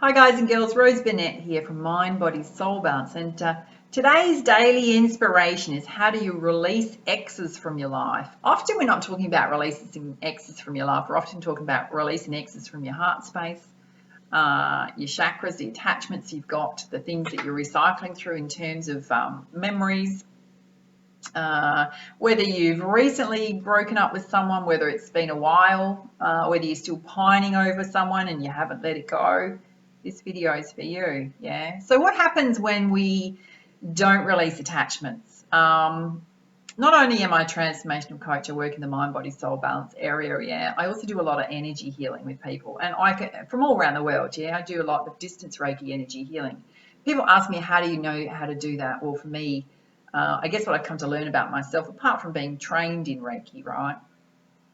Hi guys and girls, Rose Burnett here from Mind, Body, Soul Balance, and today's daily inspiration is how do you release X's from your life. Often we're not talking about releasing X's from your life, we're often talking about releasing X's from your heart space, your chakras, the attachments you've got, the things that you're recycling through in terms of memories, whether you've recently broken up with someone, whether it's been a while, whether you're still pining over someone and you haven't let it go. This video is for you, yeah? So what happens when we don't release attachments? Not only am I a transformational coach, I work in the mind, body, soul balance area, yeah? I also do a lot of energy healing with people, and from all around the world, yeah? I do a lot of distance Reiki energy healing. People ask me, how do you know how to do that? Well, for me, I guess what I've come to learn about myself, apart from being trained in Reiki, right,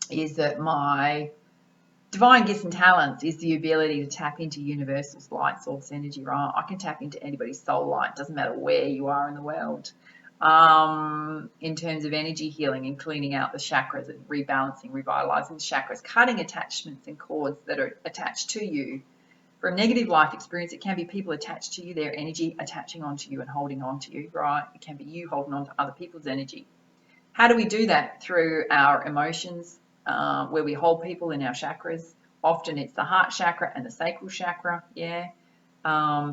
is that my divine gifts and talents is the ability to tap into universal light source energy, right? I can tap into anybody's soul light, doesn't matter where you are in the world, in terms of energy healing and cleaning out the chakras and rebalancing, revitalizing the chakras, cutting attachments and cords that are attached to you. From negative life experience, it can be people attached to you, their energy attaching onto you and holding on to you, right? It can be you holding on to other people's energy. How do we do that? Through our emotions, where we hold people in our chakras. Often it's the heart chakra and the sacral chakra, yeah.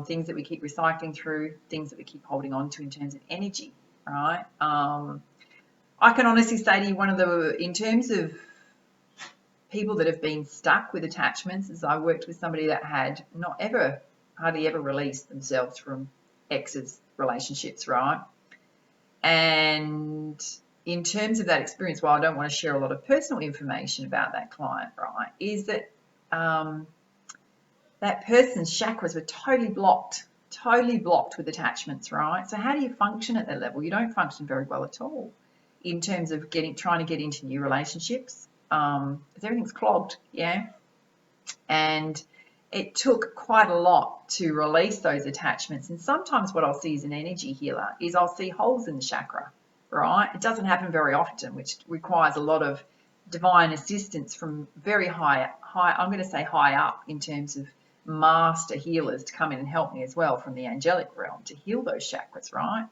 Things that we keep recycling through, things that we keep holding on to in terms of energy, right? I can honestly say to you, in terms of people that have been stuck with attachments, is I worked with somebody that had hardly ever released themselves from exes relationships, right? And in terms of that experience, while I don't want to share a lot of personal information about that client, right, is that that person's chakras were totally blocked with attachments, right? So how do you function at that level? You don't function very well at all in terms of trying to get into new relationships, because everything's clogged, yeah. And it took quite a lot to release those attachments. And sometimes what I'll see as an energy healer is I'll see holes in the chakra, right? It doesn't happen very often, which requires a lot of divine assistance from very high, I'm going to say high up in terms of master healers to come in and help me as well from the angelic realm to heal those chakras, right?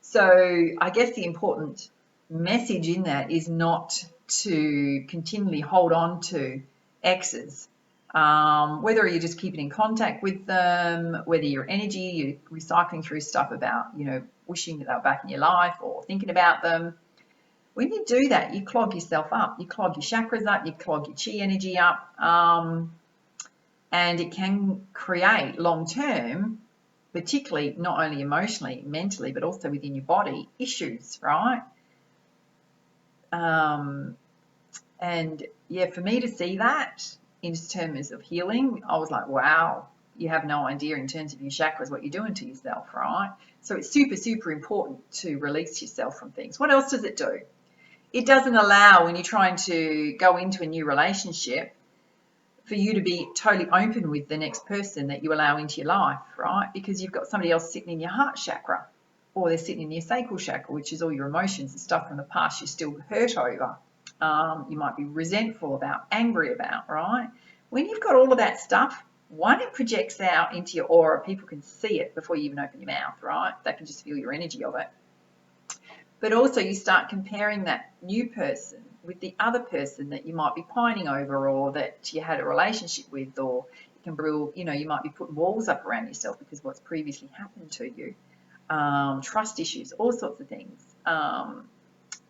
So I guess the important message in that is not to continually hold on to exes, whether you're just keeping in contact with them, whether your energy, you're recycling through stuff about, wishing that they were back in your life or thinking about them. When you do that, you clog yourself up. You clog your chakras up, you clog your chi energy up, and it can create long-term, particularly not only emotionally, mentally, but also within your body, issues, right? And yeah, for me to see that in terms of healing, I was like, wow, you have no idea in terms of your chakras what you're doing to yourself, right? So it's super, super important to release yourself from things. What else does it do? It doesn't allow, when you're trying to go into a new relationship, for you to be totally open with the next person that you allow into your life, right? Because you've got somebody else sitting in your heart chakra, or they're sitting in your sacral chakra, which is all your emotions and stuff from the past you're still hurt over. You might be resentful about, angry about, right? When you've got all of that stuff, one, it projects out into your aura. People can see it before you even open your mouth, right? They can just feel your energy of it. But also you start comparing that new person with the other person that you might be pining over or that you had a relationship with, or you can brew, you might be putting walls up around yourself because of what's previously happened to you, trust issues, all sorts of things.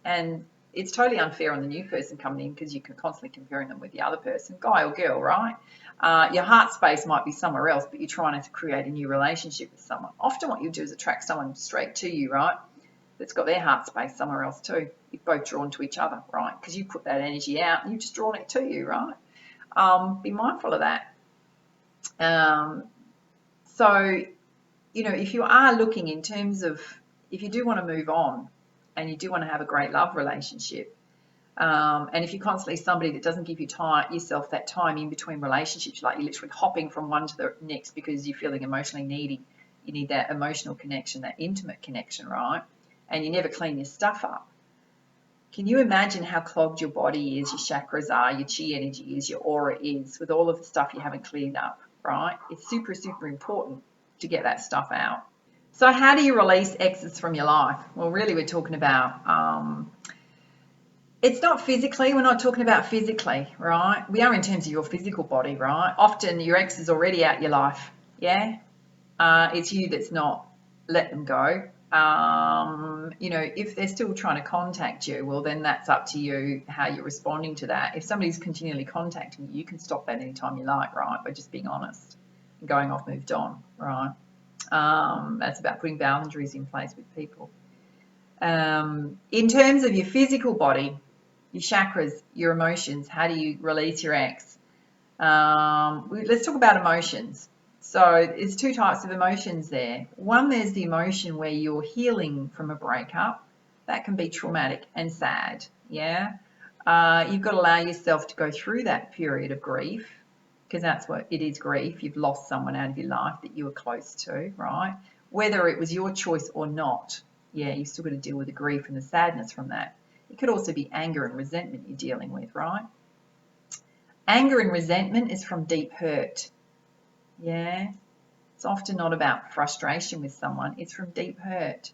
And it's totally unfair on the new person coming in because you can constantly comparing them with the other person, guy or girl, right? Your heart space might be somewhere else, but you're trying to create a new relationship with someone. Often what you do is attract someone straight to you, right? That's got their heart space somewhere else too. You're both drawn to each other, right? Because you put that energy out and you've just drawn it to you, right? Be mindful of that. So, if you are looking in terms of, if you do want to move on and you do want to have a great love relationship, and if you're constantly somebody that doesn't give yourself that time in between relationships, like you're literally hopping from one to the next because you're feeling emotionally needy, you need that emotional connection, that intimate connection, right? And you never clean your stuff up. Can you imagine how clogged your body is, your chakras are, your chi energy is, your aura is, with all of the stuff you haven't cleaned up? right? It's super, super important to get that stuff out. So how do you release exes from your life? Well, really we're talking about, it's not physically, we're not talking about physically, right? We are in terms of your physical body, right? Often your ex is already out your life, yeah? It's you that's not let them go. You know, if they're still trying to contact you, well, then that's up to you how you're responding to that. If somebody's continually contacting you, you can stop that anytime you like, right? By just being honest and going off, moved on, right? That's about putting boundaries in place with people. In terms of your physical body, your chakras, your emotions, how do you release your ex? Let's talk about emotions. So there's two types of emotions there. One, there's the emotion where you're healing from a breakup. That can be traumatic and sad, yeah? You've got to allow yourself to go through that period of grief, because that's what it is, grief. You've lost someone out of your life that you were close to, right? Whether it was your choice or not, yeah, you've still got to deal with the grief and the sadness from that. It could also be anger and resentment you're dealing with, right? Anger and resentment is from deep hurt. Yeah, it's often not about frustration with someone, it's from deep hurt.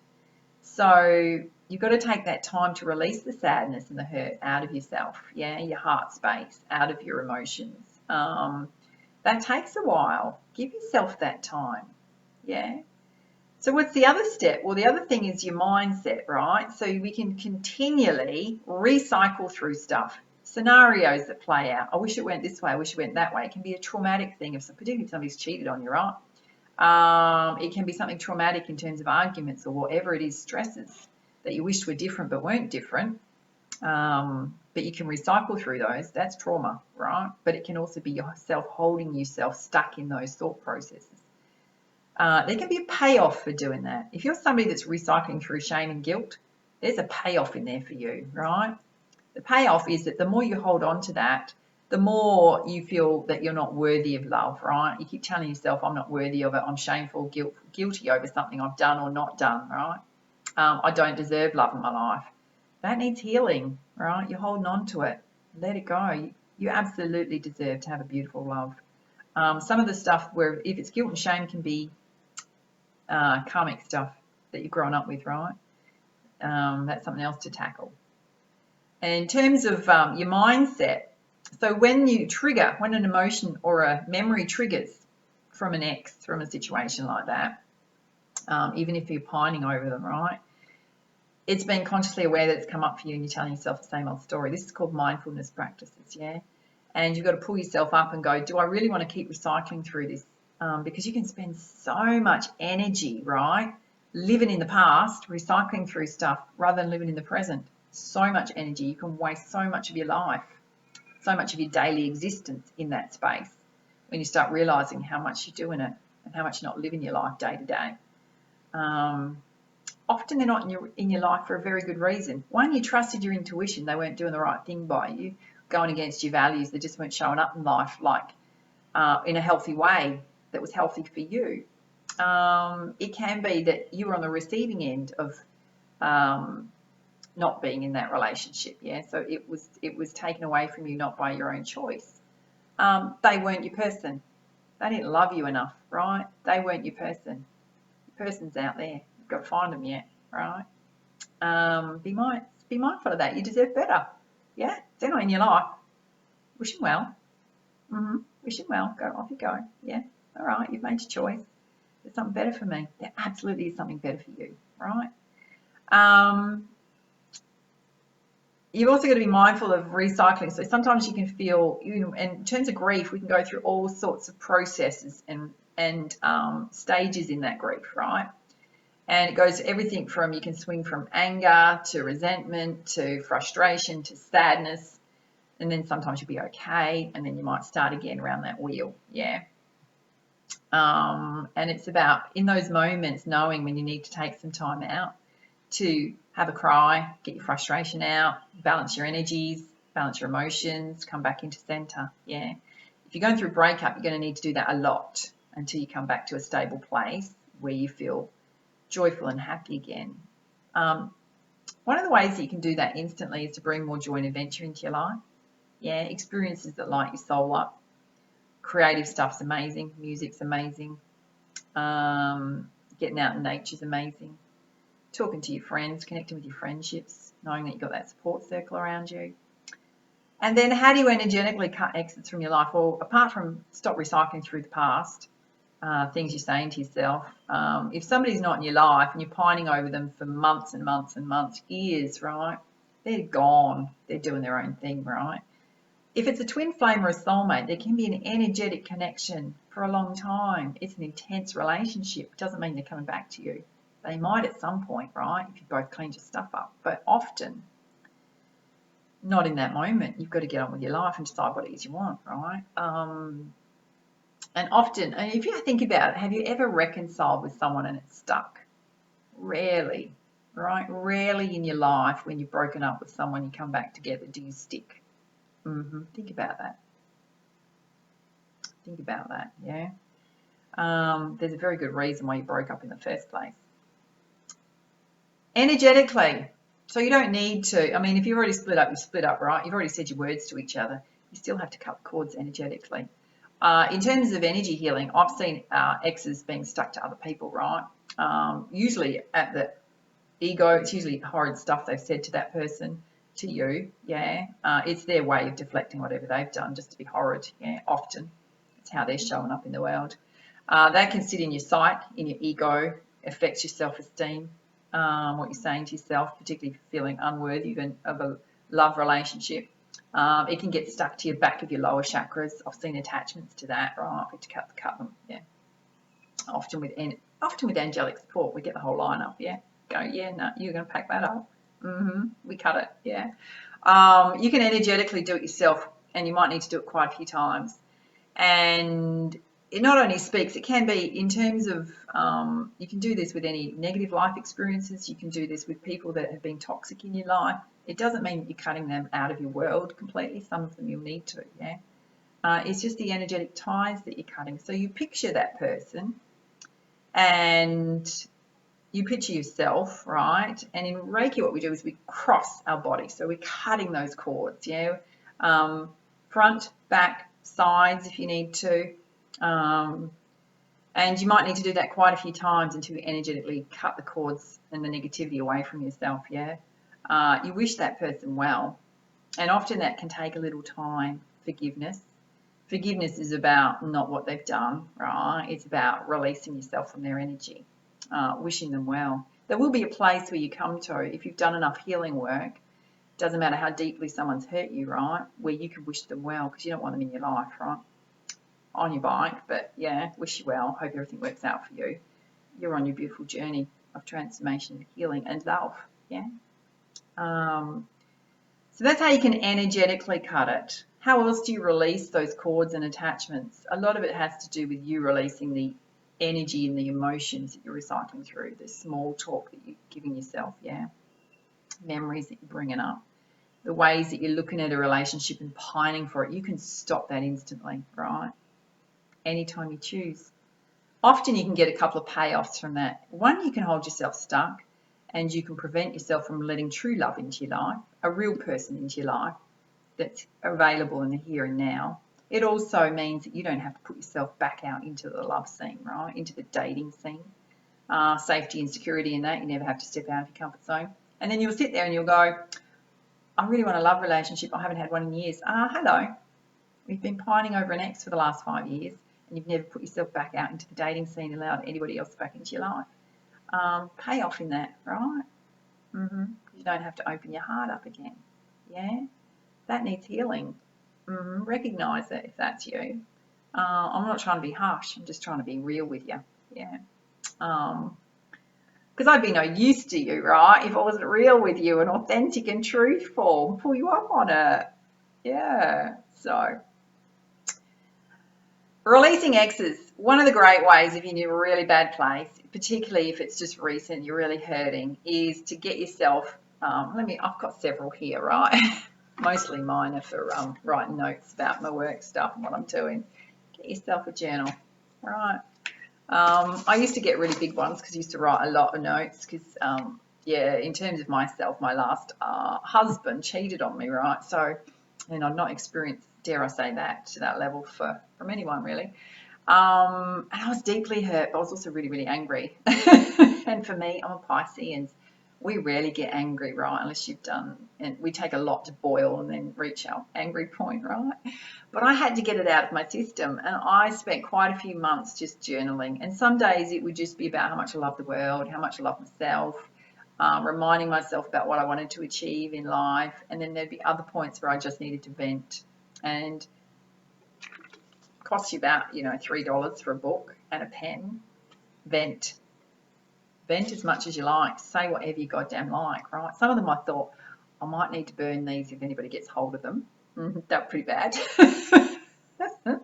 So you've got to take that time to release the sadness and the hurt out of yourself, yeah, your heart space, out of your emotions. That takes a while. Give yourself that time, yeah. So what's the other step? Well, the other thing is your mindset, right? So we can continually recycle through stuff. Scenarios that play out. I wish it went this way. I wish it went that way. It can be a traumatic thing, particularly if somebody's cheated on you, right? It can be something traumatic in terms of arguments or whatever it is, stresses that you wished were different but weren't different. But you can recycle through those. That's trauma, right? But it can also be yourself holding yourself stuck in those thought processes. There can be a payoff for doing that. If you're somebody that's recycling through shame and guilt, there's a payoff in there for you, right? The payoff is that the more you hold on to that, the more you feel that you're not worthy of love, right? You keep telling yourself, I'm not worthy of it, I'm shameful, guilty over something I've done or not done, right? I don't deserve love in my life. That needs healing, right? You're holding on to it. Let it go. You absolutely deserve to have a beautiful love. Some of the stuff where if it's guilt and shame can be karmic stuff that you've grown up with, right? That's something else to tackle. And in terms of your mindset, so when an emotion or a memory triggers from an ex, from a situation like that, even if you're pining over them, right? It's being consciously aware that it's come up for you and you're telling yourself the same old story. This is called mindfulness practices, yeah? And you've got to pull yourself up and go, do I really want to keep recycling through this? Because you can spend so much energy, right? Living in the past, recycling through stuff rather than living in the present. So much energy. You can waste so much of your life, so much of your daily existence in that space when you start realizing how much you do in it and how much you're not living your life day to day. Often they're not in your life for a very good reason. One, you trusted your intuition. They weren't doing the right thing by you, going against your values. They just weren't showing up in life like in a healthy way that was healthy for you. It can be that you were on the receiving end of not being in that relationship, yeah. So it was taken away from you, not by your own choice. They weren't your person. They didn't love you enough, right? They weren't your person. Your person's out there. You've got to find them yet, right? Be mindful of that. You deserve better, yeah. If they're not in your life, wish them well. Wish them well. Go off you go, yeah. All right, you've made your choice. There's something better for me. There absolutely is something better for you, right? You've also got to be mindful of recycling. So sometimes you can feel, in terms of grief, we can go through all sorts of processes and stages in that grief, right? And it goes everything from, you can swing from anger to resentment to frustration to sadness. And then sometimes you'll be okay. And then you might start again around that wheel, yeah. And it's about, in those moments, knowing when you need to take some time out to have a cry, get your frustration out, balance your energies, balance your emotions, come back into center, yeah. If you're going through a breakup, you're going to need to do that a lot until you come back to a stable place where you feel joyful and happy again. One of the ways that you can do that instantly is to bring more joy and adventure into your life, yeah. Experiences that light your soul up. Creative stuff's amazing. Music's amazing. Getting out in nature's amazing. Talking to your friends, connecting with your friendships, knowing that you've got that support circle around you. And then how do you energetically cut exits from your life? Well, apart from stop recycling through the past, things you're saying to yourself. If somebody's not in your life and you're pining over them for months and months and months, years, right? They're gone. They're doing their own thing, right? If it's a twin flame or a soulmate, there can be an energetic connection for a long time. It's an intense relationship. It doesn't mean they're coming back to you. They might at some point, right? If you both cleaned your stuff up. But often, not in that moment. You've got to get on with your life and decide what it is you want, right? And often, and if you think about it, have you ever reconciled with someone and it's stuck? Rarely, right? Rarely in your life when you've broken up with someone, you come back together, do you stick? Think about that. Think about that, yeah? There's a very good reason why you broke up in the first place. Energetically, so you don't need to, I mean, if you've already split up, you split up, right? You've already said your words to each other. You still have to cut the cords energetically. In terms of energy healing, I've seen exes being stuck to other people, right? Usually at the ego, it's usually horrid stuff they've said to that person, to you, yeah. It's their way of deflecting whatever they've done just to be horrid, yeah, often. It's how they're showing up in the world. That can sit in your psyche, in your ego, affects your self-esteem, what you're saying to yourself, particularly if you're feeling unworthy of a love relationship. It can get stuck to your back of your lower chakras. I've seen attachments to that, right? We have to cut them, yeah. Often with angelic support, we get the whole line up, yeah. Go, yeah, no, you're going to pack that up. We cut it, yeah. You can energetically do it yourself, and you might need to do it quite a few times. And it not only speaks, it can be in terms of, you can do this with any negative life experiences. You can do this with people that have been toxic in your life. It doesn't mean you're cutting them out of your world completely. Some of them you'll need to, yeah. It's just the energetic ties that you're cutting. So you picture that person and you picture yourself, right? And in Reiki, what we do is we cross our body. So we're cutting those cords, yeah? Front, back, sides if you need to. And you might need to do that quite a few times until you energetically cut the cords and the negativity away from yourself, yeah? You wish that person well. And often that can take a little time. Forgiveness. Forgiveness is about not what they've done, right? It's about releasing yourself from their energy, wishing them well. There will be a place where you come to, if you've done enough healing work, doesn't matter how deeply someone's hurt you, right, where you can wish them well because you don't want them in your life, right? On your bike, but yeah, wish you well. Hope everything works out for you. You're on your beautiful journey of transformation, healing, and love, yeah? So that's how you can energetically cut it. How else do you release those cords and attachments? A lot of it has to do with you releasing the energy and the emotions that you're recycling through, the small talk that you're giving yourself, yeah? Memories that you're bringing up, the ways that you're looking at a relationship and pining for it. You can stop that instantly, right? Anytime you choose. Often you can get a couple of payoffs from that. One, you can hold yourself stuck and you can prevent yourself from letting true love into your life, a real person into your life that's available in the here and now. It also means that you don't have to put yourself back out into the love scene, right? Into the dating scene. Safety and security in that. You never have to step out of your comfort zone. And then you'll sit there and you'll go, I really want a love relationship. I haven't had one in years. Hello. We've been pining over an ex for the last 5 years and you've never put yourself back out into the dating scene, allowed anybody else back into your life. Pay off in that, right? You don't have to open your heart up again. Yeah? That needs healing. Recognise it if that's you. I'm not trying to be harsh. I'm just trying to be real with you. Yeah. Because I'd be no use to you, right, if I wasn't real with you and authentic and truthful and pull you up on it. Yeah. So releasing exes, one of the great ways if you're in a really bad place, particularly if it's just recent, you're really hurting, is to get yourself, I've got several here, right? Mostly mine are for writing notes about my work stuff and what I'm doing. Get yourself a journal, right? I used to get really big ones because I used to write a lot of notes because, in terms of myself, my last husband cheated on me, right? So, and I'd not experienced dare I say that, to that level from anyone really. And I was deeply hurt, but I was also really, really angry. And for me, I'm a Pisces, and we rarely get angry, right? Unless you've done, and we take a lot to boil and then reach our angry point, right? But I had to get it out of my system, and I spent quite a few months just journaling. And some days it would just be about how much I love the world, how much I love myself, reminding myself about what I wanted to achieve in life. And then there'd be other points where I just needed to vent. And costs you about, $3 for a book and a pen. Vent as much as you like. Say whatever you goddamn like, right? Some of them I thought I might need to burn these if anybody gets hold of them. That was pretty bad. But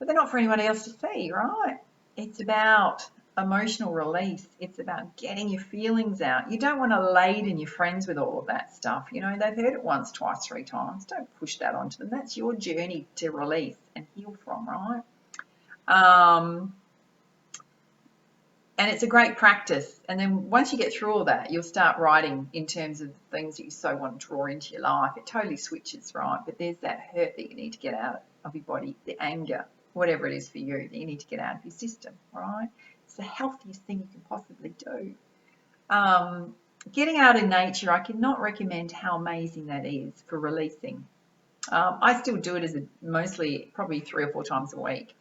they're not for anybody else to see, right? It's about emotional release. It's about getting your feelings out. You don't want to laden your friends with all of that stuff. They've heard it once, twice, 3 times. Don't push that onto them. That's your journey to release and heal from, right? And it's a great practice. And then once you get through all that, you'll start writing in terms of the things that you so want to draw into your life. It totally switches, right? But there's that hurt that you need to get out of your body, the anger, whatever it is for you that you need to get out of your system, right? It's the healthiest thing you can possibly do. Getting out in nature, I cannot recommend how amazing that is for releasing. I still do it as mostly probably 3 or 4 times a week,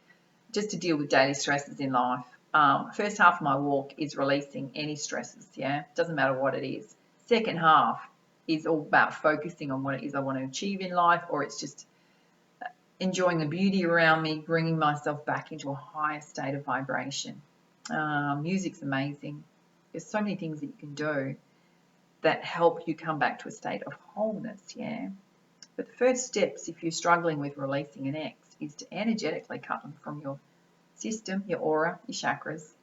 just to deal with daily stresses in life. First half of my walk is releasing any stresses, doesn't matter what it is. Second half is all about focusing on what it is I want to achieve in life, or it's just enjoying the beauty around me, bringing myself back into a higher state of vibration. Music's amazing. There's so many things that you can do that help you come back to a state of wholeness, But the first steps, if you're struggling with releasing an ex, is to energetically cut them from your system, your aura, your chakras.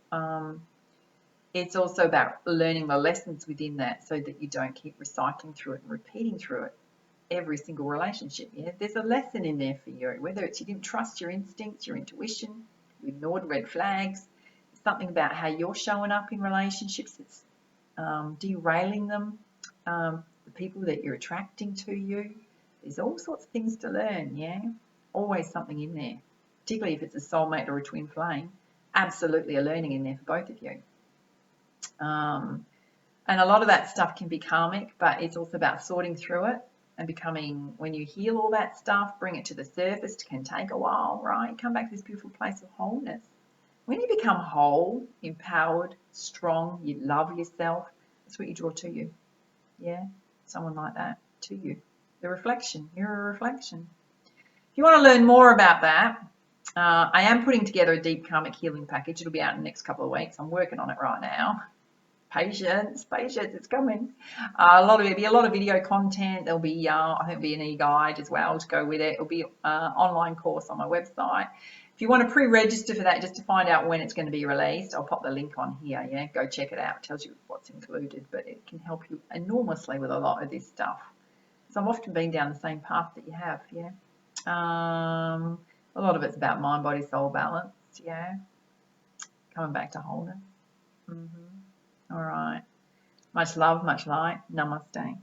It's also about learning the lessons within that so that you don't keep recycling through it and repeating through it every single relationship. There's a lesson in there for you, whether it's you didn't trust your instincts, your intuition, you ignored red flags, something about how you're showing up in relationships that's derailing them, the people that you're attracting to you. There's all sorts of things to learn, always something in there, particularly if it's a soulmate or a twin flame. Absolutely a learning in there for both of you. And a lot of that stuff can be karmic, but it's also about sorting through it and becoming, when you heal all that stuff, bring it to the surface. It can take a while, right? Come back to this beautiful place of wholeness. When you become whole, empowered, strong, you love yourself, that's what you draw to you. Someone like that to you. The reflection, mirror reflection. If you want to learn more about that, I am putting together a deep karmic healing package. It'll be out in the next couple of weeks. I'm working on it right now. Patience, it's coming. It'll be a lot of video content. There'll be, I think, be an e-guide as well to go with it. It'll be an online course on my website. If you want to pre-register for that, just to find out when it's going to be released, I'll pop the link on here. Go check it out. It tells you what's included, but it can help you enormously with a lot of this stuff. So I've often been down the same path that you have. A lot of it's about mind, body, soul balance. Coming back to wholeness. All right. Much love, much light. Namaste.